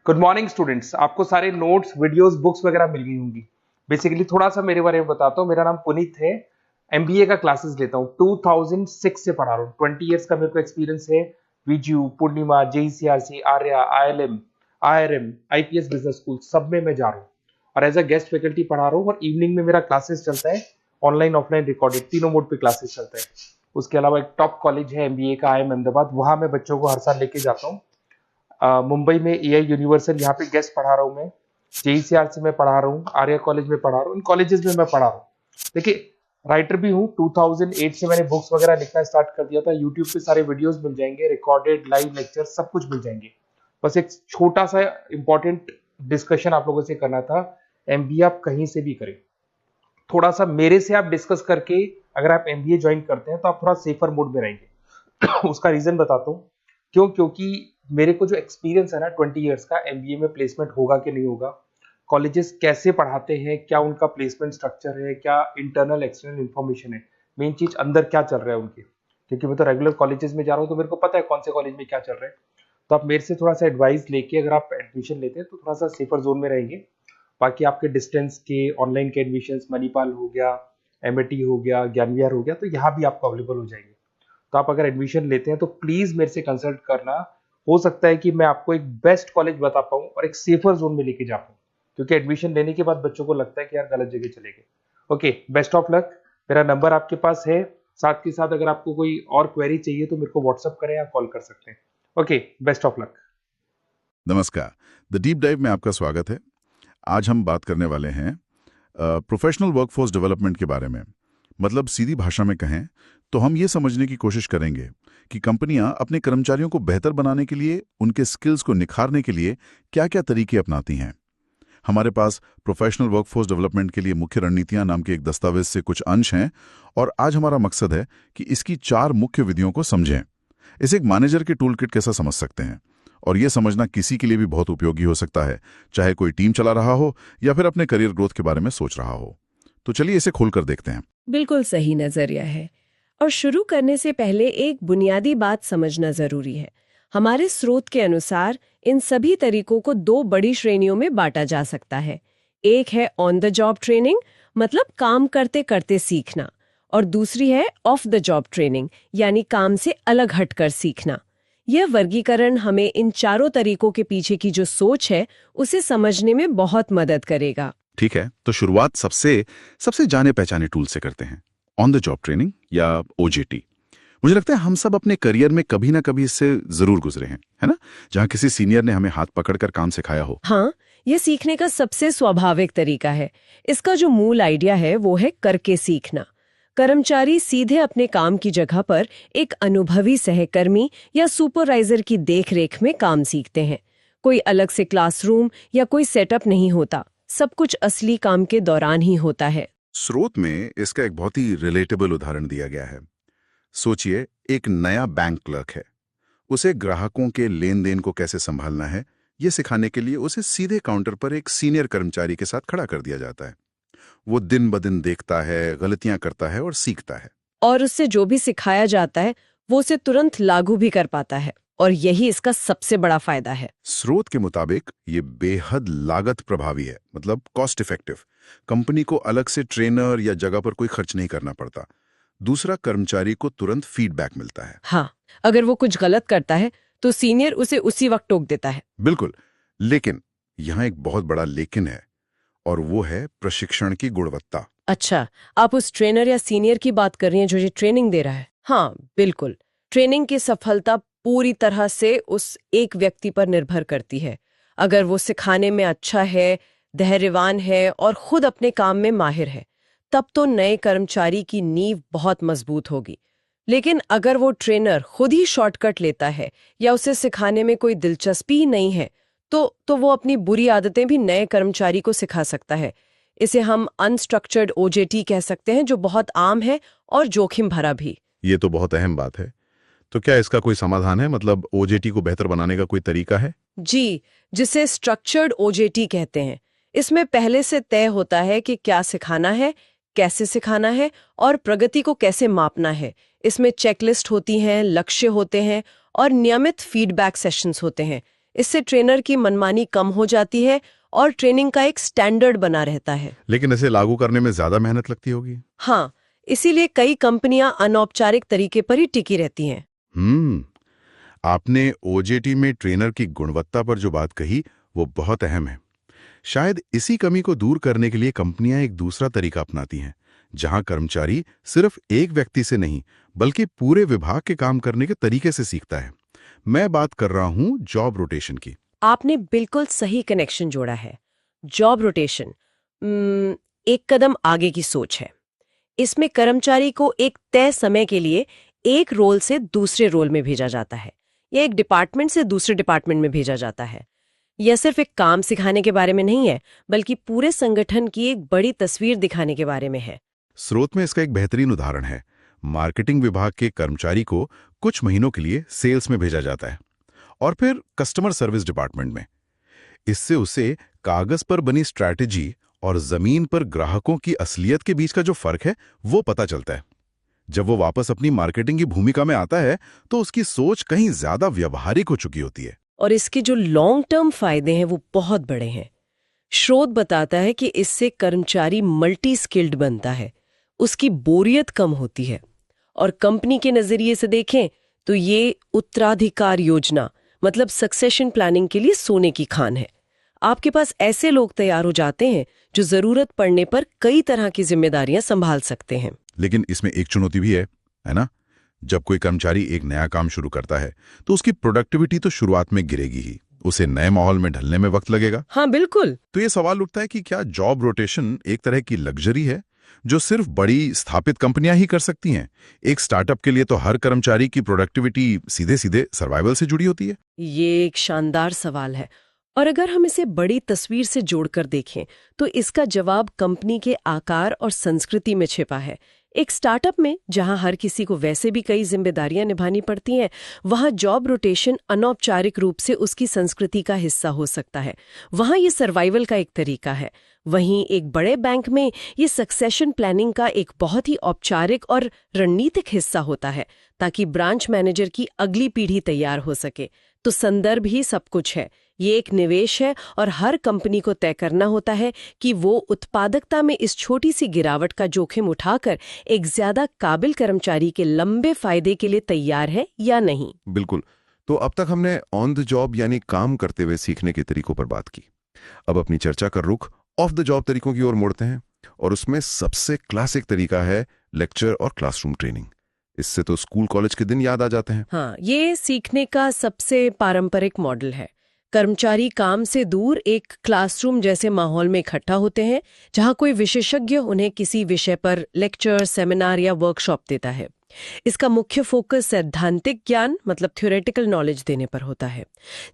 Good morning students. आपको सारे notes, videos, books वगैरह मिल गई होंगी। बेसिकली थोड़ा सा मेरे बारे में बताता हूँ। मेरा नाम पुनीत है। एमबीए का क्लासेस लेता हूँ। 2006 से पढ़ा रहा हूँ। 20 इयर्स का मेरे को एक्सपीरियंस है। वीजू, Poornima, JECRC, Arya, ILM, IRM, IPS business school सब में मैं जा रहा हूँ और एज अ गेस्ट फैकल्टी पढ़ा रहा हूँ। और इवनिंग में मेरा क्लासेस चलता है, ऑनलाइन ऑफलाइन रिकॉर्डेड, तीनों मोड पे क्लासेस चलता है। उसके अलावा एक टॉप कॉलेज है एमबीए का, आईएम अहमदाबाद, वहां मैं बच्चों को हर साल लेके जाता हूँ। मुंबई में एआई यूनिवर्सल, यहाँ पे गेस्ट पढ़ा रहा हूँ मैं। जेईसीआरसी में पढ़ा रहा हूँ, आर्या कॉलेज में पढ़ा रहा हूँ। इन कॉलेजेस में मैं पढ़ा रहा हूँ। देखिए, राइटर भी हूँ। 2008 से मैंने बुक्स वगैरह लिखना स्टार्ट कर दिया था। यूट्यूब पे सारे वीडियोस मिल जाएंगे, रिकॉर्डेड लाइव लेक्चर सब कुछ मिल जाएंगे। बस एक छोटा सा इंपॉर्टेंट डिस्कशन आप लोगों से करना था। एमबीए आप कहीं से भी करें, थोड़ा सा मेरे से आप डिस्कस करके अगर आप एमबीए ज्वाइन करते हैं तो आप थोड़ा सेफर मोड में रहेंगे। उसका रीजन बताता हूँ क्यों। क्योंकि मेरे को जो एक्सपीरियंस है ना 20 इयर्स का, एमबीए में प्लेसमेंट होगा कि नहीं होगा, कॉलेजेस कैसे पढ़ाते हैं, क्या उनका प्लेसमेंट स्ट्रक्चर है, क्या इंटरनल एक्सटर्नल इन्फॉर्मेशन है, मेन चीज अंदर क्या चल रहा है उनके। क्योंकि मैं तो रेगुलर कॉलेजेस में जा रहा हूँ तो मेरे को पता है कौन से कॉलेज में क्या चल रहा है। तो आप मेरे से थोड़ा सा एडवाइस लेके अगर आप एडमिशन लेते हैं तो थोड़ा सा सेफर जोन में रहेंगे। बाकी आपके डिस्टेंस के ऑनलाइन के एडमिशन, मणिपाल हो गया, एमएटी हो गया, ज्ञान विहार हो गया, तो यहाँ भी आपको अवेलेबल हो जाएंगे। तो आप अगर एडमिशन लेते हैं तो प्लीज मेरे से कंसल्ट करना। हो सकता है कि मैं आपको एक बेस्ट कॉलेज बता पाऊं और एक सेफर जोन में लेके जा पाऊं। क्योंकि एडमिशन लेने के बाद बच्चों को लगता है कि यार गलत जगह चले गए। Okay, best of luck. मेरा नंबर आपके पास है। साथ के साथ अगर आपको कोई और क्वेरी चाहिए तो मेरे को व्हाट्सअप करें या कॉल कर सकते हैं। Okay, best of luck. नमस्कार। द डीप डाइव में आपका स्वागत है। आज हम बात करने वाले हैं प्रोफेशनल वर्कफोर्स डेवलपमेंट के बारे में। मतलब सीधी भाषा में कहें तो हम ये समझने की कोशिश करेंगे कि कंपनियां अपने कर्मचारियों को बेहतर बनाने के लिए, उनके स्किल्स को निखारने के लिए क्या-क्या तरीके अपनाती हैं। हमारे पास प्रोफेशनल वर्कफोर्स डेवलपमेंट के लिए मुख्य रणनीतियां नाम के एक दस्तावेज से कुछ अंश हैं और आज हमारा मकसद है कि इसकी 4 मुख्य विधियों को समझें। इसे एक मैनेजर के टूल किट कैसा समझ सकते हैं और यह समझना किसी के लिए भी बहुत उपयोगी हो सकता है, चाहे कोई टीम चला रहा हो या फिर अपने करियर ग्रोथ के बारे में सोच रहा हो। तो चलिए इसे खोलकर देखते हैं। बिल्कुल सही नजरिया है। और शुरू करने से पहले एक बुनियादी बात समझना जरूरी है। हमारे स्रोत के अनुसार इन सभी तरीकों को 2 बड़ी श्रेणियों में बांटा जा सकता है। एक है ऑन द जॉब ट्रेनिंग, मतलब काम करते करते सीखना, और दूसरी है ऑफ द जॉब ट्रेनिंग, यानी काम से अलग हटकर सीखना। यह वर्गीकरण हमें इन चारों तरीकों के पीछे की जो सोच है उसे समझने में बहुत मदद करेगा। ठीक है, तो शुरुआत सबसे जाने पहचाने टूल से करते हैं, ऑन द जॉब ट्रेनिंग या ओजेटी। मुझे लगता है हम सब अपने करियर में कभी ना कभी इससे जरूर गुजरे हैं, है ना? जहां किसी सीनियर ने हमें हाथ पकड़कर काम सिखाया हो। हाँ, यह सीखने का सबसे स्वाभाविक तरीका है। इसका जो मूल आइडिया है वो है करके सीखना। कर्मचारी सीधे अपने काम की जगह पर एक अनुभवी सहकर्मी या सुपरवाइजर की देखरेख में काम सीखते हैं। कोई अलग से क्लासरूम या कोई सेटअप नहीं होता, सब कुछ असली काम के दौरान ही होता है। स्रोत में इसका एक बहुत ही रिलेटेबल उदाहरण दिया गया है। सोचिए, एक नया बैंक क्लर्क है। उसे ग्राहकों के लेन देन को कैसे संभालना है, ये सिखाने के लिए उसे सीधे काउंटर पर एक सीनियर कर्मचारी के साथ खड़ा कर दिया जाता है। वो दिन ब दिन देखता है, गलतियां करता है और सीखता है। और उससे जो भी सिखाया जाता है वो उसे तुरंत लागू भी कर पाता है, और यही इसका सबसे बड़ा फायदा है। स्रोत के मुताबिक ये बेहद लागत प्रभावी है, मतलब कॉस्ट इफेक्टिव। कंपनी को अलग से ट्रेनर या जगह पर कोई खर्च नहीं करना पड़ता। दूसरा, कर्मचारी को तुरंत फीडबैक मिलता है। हाँ, अगर वो कुछ गलत करता है तो सीनियर उसे उसी वक्त टोक देता है। बिल्कुल, लेकिन यहाँ एक बहुत बड़ा लेकिन है, और वो है प्रशिक्षण की गुणवत्ता। अच्छा, आप उस ट्रेनर या सीनियर की बात कर रही हैं जो ये ट्रेनिंग दे रहा है? हाँ, बिल्कुल। ट्रेनिंग की सफलता पूरी तरह से उस एक व्यक्ति पर निर्भर करती है। अगर वो सिखाने में अच्छा है, धैर्यवान है और खुद अपने काम में माहिर है, तब तो नए कर्मचारी की नींव बहुत मजबूत होगी। लेकिन अगर वो ट्रेनर खुद ही शॉर्टकट लेता है या उसे सिखाने में कोई दिलचस्पी ही नहीं है, तो वो अपनी बुरी आदतें भी नए कर्मचारी को सिखा सकता है। इसे हम अनस्ट्रक्चर्ड ओजेटी कह सकते हैं, जो बहुत आम है और जोखिम भरा भी। ये तो बहुत अहम बात है। तो क्या इसका कोई समाधान है? मतलब ओजेटी को बेहतर बनाने का कोई तरीका है? जी, जिसे स्ट्रक्चर्ड ओजेटी कहते हैं। इसमें पहले से तय होता है कि क्या सिखाना है, कैसे सिखाना है और प्रगति को कैसे मापना है। इसमें चेकलिस्ट होती हैं, लक्ष्य होते हैं और नियमित फीडबैक सेशंस होते हैं। इससे ट्रेनर की मनमानी कम हो जाती है और ट्रेनिंग का एक स्टैंडर्ड बना रहता है। लेकिन इसे लागू करने में ज्यादा मेहनत लगती होगी। हाँ, इसीलिए कई कंपनियां अनौपचारिक तरीके पर ही टिकी रहती हैं। आपने ओजेटी में ट्रेनर की गुणवत्ता पर जो बात कही वो बहुत अहम है। शायद इसी कमी को दूर करने के लिए कंपनियां एक दूसरा तरीका अपनाती हैं, जहां कर्मचारी सिर्फ एक व्यक्ति से नहीं बल्कि पूरे विभाग के काम करने के तरीके से सीखता है। मैं बात कर रहा हूं जॉब रोटेशन की। आपने बिल्कुल सही कनेक्शन जोड़ा है। जॉब रोटेशन एक कदम आगे की सोच है। इसमें कर्मचारी को एक तय समय के लिए एक रोल से दूसरे रोल में भेजा जाता है या एक डिपार्टमेंट से दूसरे डिपार्टमेंट में भेजा जाता है। यह सिर्फ एक काम सिखाने के बारे में नहीं है, बल्कि पूरे संगठन की एक बड़ी तस्वीर दिखाने के बारे में है। स्रोत में इसका एक बेहतरीन उदाहरण है। मार्केटिंग विभाग के कर्मचारी को कुछ महीनों के लिए सेल्स में भेजा जाता है और फिर कस्टमर सर्विस डिपार्टमेंट में। इससे उसे कागज पर बनी स्ट्रैटेजी और जमीन पर ग्राहकों की असलियत के बीच का जो फर्क है वो पता चलता है। जब वो वापस अपनी मार्केटिंग की भूमिका में आता है तो उसकी सोच कहीं ज्यादा व्यावहारिक हो चुकी होती है। और इसके जो लॉन्ग टर्म फायदे हैं वो बहुत बड़े हैं। स्रोत बताता है कि इससे कर्मचारी मल्टी स्किल्ड बनता है, उसकी बोरियत कम होती है और कंपनी के नजरिए से देखें तो ये उत्तराधिकार योजना मतलब सक्सेशन प्लानिंग के लिए सोने की खान है। आपके पास ऐसे लोग तैयार हो जाते हैं जो जरूरत पड़ने पर कई तरह की जिम्मेदारियां संभाल सकते हैं। लेकिन इसमें एक चुनौती भी है ना? जब कोई कर्मचारी एक नया काम शुरू करता है तो उसकी प्रोडक्टिविटी तो शुरुआत में गिरेगी ही, उसे नए माहौल में ढलने में वक्त लगेगा। हाँ बिल्कुल। तो ये सवाल उठता है कि क्या जॉब रोटेशन एक तरह की लग्जरी है जो सिर्फ बड़ी स्थापित कंपनियां ही कर सकती हैं? एक स्टार्टअप के लिए तो हर कर्मचारी की प्रोडक्टिविटी सीधे सीधे सर्वाइवल से जुड़ी होती है। ये एक शानदार सवाल है और अगर हम इसे बड़ी तस्वीर से जोड़कर देखें तो इसका जवाब कंपनी के आकार और संस्कृति में छिपा है। एक स्टार्टअप में जहां हर किसी को वैसे भी कई जिम्मेदारियां निभानी पड़ती हैं, वहां जॉब रोटेशन अनौपचारिक रूप से उसकी संस्कृति का हिस्सा हो सकता है। वहां ये सर्वाइवल का एक तरीका है। वहीं एक बड़े बैंक में ये सक्सेशन प्लानिंग का एक बहुत ही औपचारिक और रणनीतिक हिस्सा होता है ताकि ब्रांच मैनेजर की अगली पीढ़ी तैयार हो सके। तो संदर्भ ही सब कुछ है। ये एक निवेश है और हर कंपनी को तय करना होता है कि वो उत्पादकता में इस छोटी सी गिरावट का जोखिम उठाकर एक ज्यादा काबिल कर्मचारी के लंबे फायदे के लिए तैयार है या नहीं। बिल्कुल। तो अब तक हमने ऑन द जॉब यानी काम करते हुए सीखने के तरीकों पर बात की। अब अपनी चर्चा का रुख ऑफ द जॉब तरीकों की ओर मोड़ते हैं और उसमें सबसे क्लासिक तरीका है लेक्चर और क्लासरूम ट्रेनिंग। इससे तो स्कूल कॉलेज के दिन याद आ जाते हैं। हाँ, ये सीखने का सबसे पारंपरिक मॉडल है। कर्मचारी काम से दूर एक क्लासरूम जैसे माहौल में इकट्ठा होते हैं जहां कोई विशेषज्ञ उन्हें किसी विषय पर लेक्चर, सेमिनार या वर्कशॉप देता है। इसका मुख्य फोकस सैद्धांतिक ज्ञान मतलब थ्योरेटिकल नॉलेज देने पर होता है।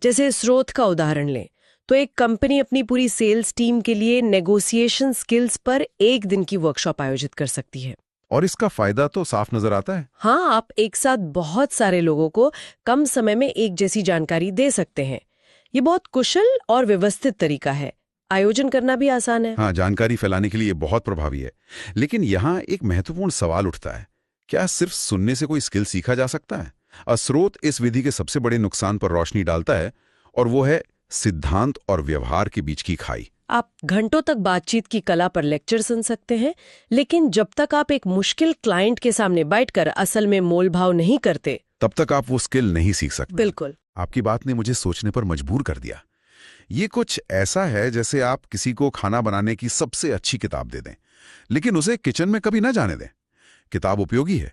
जैसे स्रोत का उदाहरण लें तो एक कंपनी अपनी पूरी सेल्स टीम के लिए नेगोशिएशन स्किल्स पर एक दिन की वर्कशॉप आयोजित कर सकती है। और इसका फायदा तो साफ नजर आता है। हाँ, आप एक साथ बहुत सारे लोगों को कम समय में एक जैसी जानकारी दे सकते हैं। ये बहुत कुशल और व्यवस्थित तरीका है। आयोजन करना भी आसान है। हाँ, जानकारी फैलाने के लिए ये बहुत प्रभावी है। लेकिन यहाँ एक महत्वपूर्ण सवाल उठता है, क्या सिर्फ सुनने से कोई स्किल सीखा जा सकता है? स्रोत इस विधि के सबसे बड़े नुकसान पर रोशनी डालता है और वो है सिद्धांत और व्यवहार के बीच की खाई। आप घंटों तक बातचीत की कला पर लेक्चर सुन सकते हैं, लेकिन जब तक आप एक मुश्किल क्लाइंट के सामने बैठकर असल में मोल भाव नहीं करते, तब तक आप वो स्किल नहीं सीख सकते। बिल्कुल। आपकी बात ने मुझे सोचने पर मजबूर कर दिया। ये कुछ ऐसा है जैसे आप किसी को खाना बनाने की सबसे अच्छी किताब दे दें, लेकिन उसे किचन में कभी ना जाने दें। किताब उपयोगी है,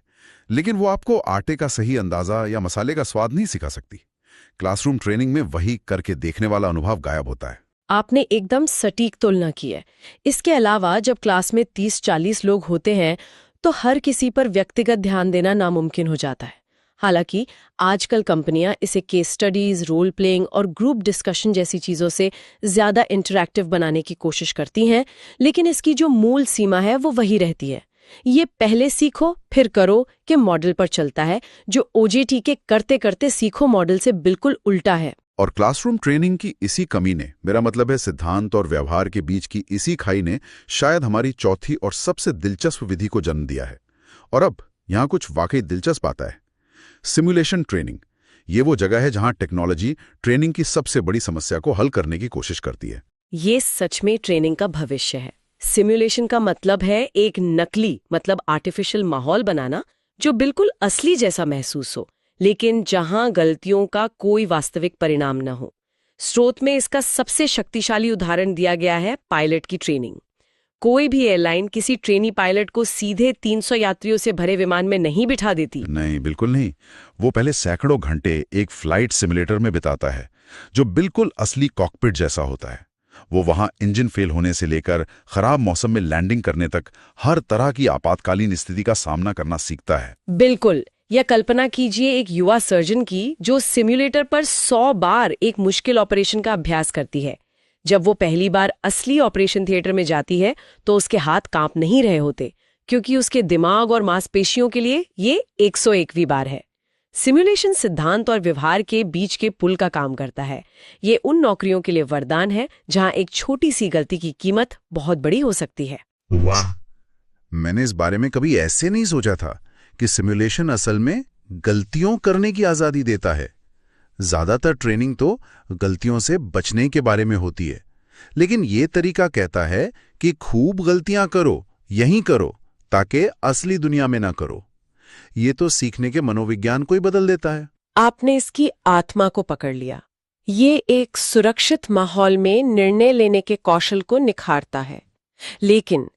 लेकिन वो आपको आटे का सही अंदाजा या मसाले का स्वाद नहीं सिखा सकती। क्लासरूम ट्रेनिंग में वही करके देखने वाला अनुभव गायब होता है। आपने एकदम सटीक तुलना की है। इसके अलावा जब क्लास में 30-40 लोग होते हैं तो हर किसी पर व्यक्तिगत ध्यान देना नामुमकिन हो जाता है। हालांकि आजकल कंपनियां इसे केस स्टडीज, रोल प्लेइंग और ग्रुप डिस्कशन जैसी चीजों से ज्यादा इंटरैक्टिव बनाने की कोशिश करती हैं, लेकिन इसकी जो मूल सीमा है वो वही रहती है। ये पहले सीखो फिर करो के मॉडल पर चलता है, जो ओजेटी के करते करते सीखो मॉडल से बिल्कुल उल्टा है। और क्लासरूम ट्रेनिंग की इसी कमी ने, मेरा मतलब है सिद्धांत और व्यवहार के बीच की इसी खाई ने, शायद हमारी चौथी और सबसे दिलचस्प विधि को जन्म दिया है। और अब यहां कुछ वाकई दिलचस्प आता है, सिमुलेशन ट्रेनिंग। ये वो जगह है जहां टेक्नोलॉजी ट्रेनिंग की सबसे बड़ी समस्या को हल करने की कोशिश करती है। ये सच में ट्रेनिंग का भविष्य है। सिमुलेशन का मतलब है एक नकली मतलब आर्टिफिशियल माहौल बनाना जो बिल्कुल असली जैसा महसूस हो, लेकिन जहां गलतियों का कोई वास्तविक परिणाम न हो। स्रोत में इसका सबसे शक्तिशाली उदाहरण दिया गया है पायलट की ट्रेनिंग। कोई भी एयरलाइन किसी ट्रेनी पायलट को सीधे 300 यात्रियों से भरे विमान में नहीं बिठा देती। नहीं, बिल्कुल नहीं। वो पहले सैकड़ों घंटे एक फ्लाइट सिमुलेटर में बिताता है जो बिल्कुल असली कॉकपिट जैसा होता है। वो वहां इंजन फेल होने से लेकर खराब मौसम में लैंडिंग करने तक हर तरह की आपातकालीन स्थिति का सामना करना सीखता है। बिल्कुल। या कल्पना कीजिए एक युवा सर्जन की जो सिमुलेटर पर 100 बार एक मुश्किल ऑपरेशन का अभ्यास करती है। जब वो पहली बार असली ऑपरेशन थिएटर में जाती है तो उसके हाथ कांप नहीं रहे होते, क्योंकि उसके दिमाग और मांसपेशियों के लिए ये 101वीं बार है। सिमुलेशन सिद्धांत और व्यवहार के बीच के पुल का काम करता है। ये उन नौकरियों के लिए वरदान है जहां एक छोटी सी गलती की कीमत बहुत बड़ी हो सकती है। वाह, मैंने इस बारे में कभी ऐसे नहीं सोचा था कि सिमुलेशन असल में गलतियों करने की आजादी देता है। ज्यादातर ट्रेनिंग तो गलतियों से बचने के बारे में होती है, लेकिन ये तरीका कहता है कि खूब गलतियां करो, यहीं करो, ताकि असली दुनिया में ना करो। ये तो सीखने के मनोविज्ञान को ही बदल देता है। आपने इसकी आत्मा को पकड़ लिया। ये एक सुरक्षित माहौल में निर्णय लेने के कौशल को निखारता है। लेकिन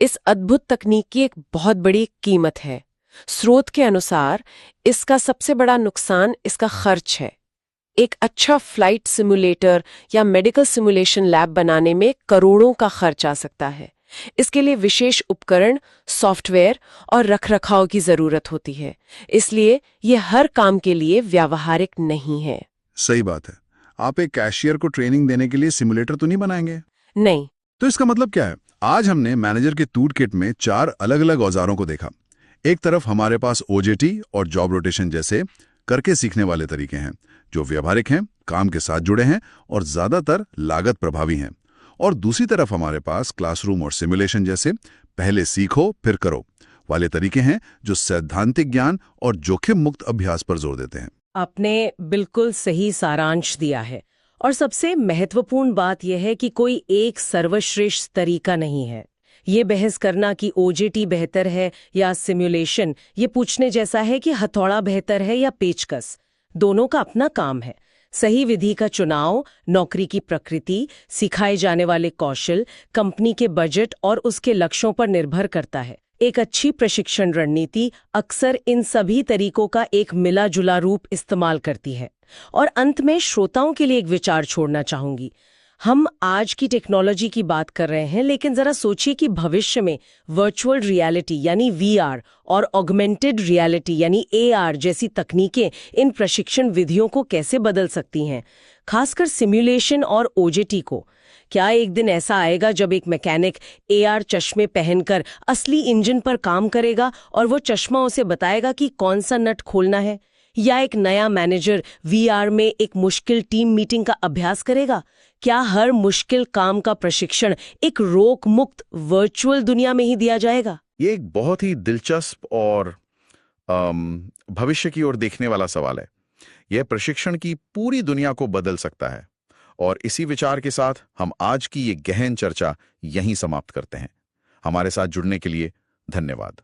इस अद्भुत तकनीक की एक बहुत बड़ी कीमत है। स्रोत के अनुसार इसका सबसे बड़ा नुकसान इसका खर्च है। एक अच्छा फ्लाइट सिमुलेटर या मेडिकल सिमुलेशन लैब बनाने में करोड़ों का खर्च आ सकता है। इसके लिए विशेष उपकरण, सॉफ्टवेयर और रखरखाव की जरूरत होती है। इसलिए ये हर काम के लिए व्यावहारिक नहीं है। सही बात है। आप एक कैशियर को ट्रेनिंग देने के लिए सिमुलेटर तो नहीं बनाएंगे? नहीं। तो इसका मतलब क्या है? आज हमने मैनेजर के टूल किट में 4 अलग-अलग औजारों को देखा। एक तरफ हमारे पास ओजेटी और जॉब रोटेशन जैसे करके सीखने वाले तरीके हैं, जो व्यावहारिक हैं, काम के साथ जुड़े हैं और ज्यादातर लागत प्रभावी हैं। और दूसरी तरफ हमारे पास क्लासरूम और सिमुलेशन जैसे पहले सीखो फिर करो वाले तरीके हैं, जो सैद्धांतिक ज्ञान और जोखिम मुक्त अभ्यास पर जोर देते हैं। आपने बिल्कुल सही सारांश दिया है। और सबसे महत्वपूर्ण बात यह है कि कोई एक सर्वश्रेष्ठ तरीका नहीं है। ये बहस करना कि ओजेटी बेहतर है या सिमुलेशन, ये पूछने जैसा है कि हथौड़ा बेहतर है या पेचकस। दोनों का अपना काम है। सही विधि का चुनाव नौकरी की प्रकृति, सिखाए जाने वाले कौशल, कंपनी के बजट और उसके लक्ष्यों पर निर्भर करता है। एक अच्छी प्रशिक्षण रणनीति अक्सर इन सभी तरीकों का एक मिला जुला रूप इस्तेमाल करती है। और अंत में श्रोताओं के लिए एक विचार छोड़ना चाहूंगी। हम आज की टेक्नोलॉजी की बात कर रहे हैं, लेकिन जरा सोचिए कि भविष्य में वर्चुअल रियलिटी यानी वीआर और ऑगमेंटेड रियलिटी यानी एआर जैसी तकनीकें इन प्रशिक्षण विधियों को कैसे बदल सकती हैं, खासकर सिमुलेशन और ओजेटी को। क्या एक दिन ऐसा आएगा जब एक मैकेनिक एआर चश्मे पहनकर असली इंजन पर काम करेगा और वो चश्मा उसे बताएगा कि कौन सा नट खोलना है? या एक नया मैनेजर वीआर में एक मुश्किल टीम मीटिंग का अभ्यास करेगा? क्या हर मुश्किल काम का प्रशिक्षण एक रोक मुक्त वर्चुअल दुनिया में ही दिया जाएगा? ये एक बहुत ही दिलचस्प और भविष्य की ओर देखने वाला सवाल है। यह प्रशिक्षण की पूरी दुनिया को बदल सकता है। और इसी विचार के साथ हम आज की ये गहन चर्चा यहीं समाप्त करते हैं। हमारे साथ जुड़ने के लिए धन्यवाद।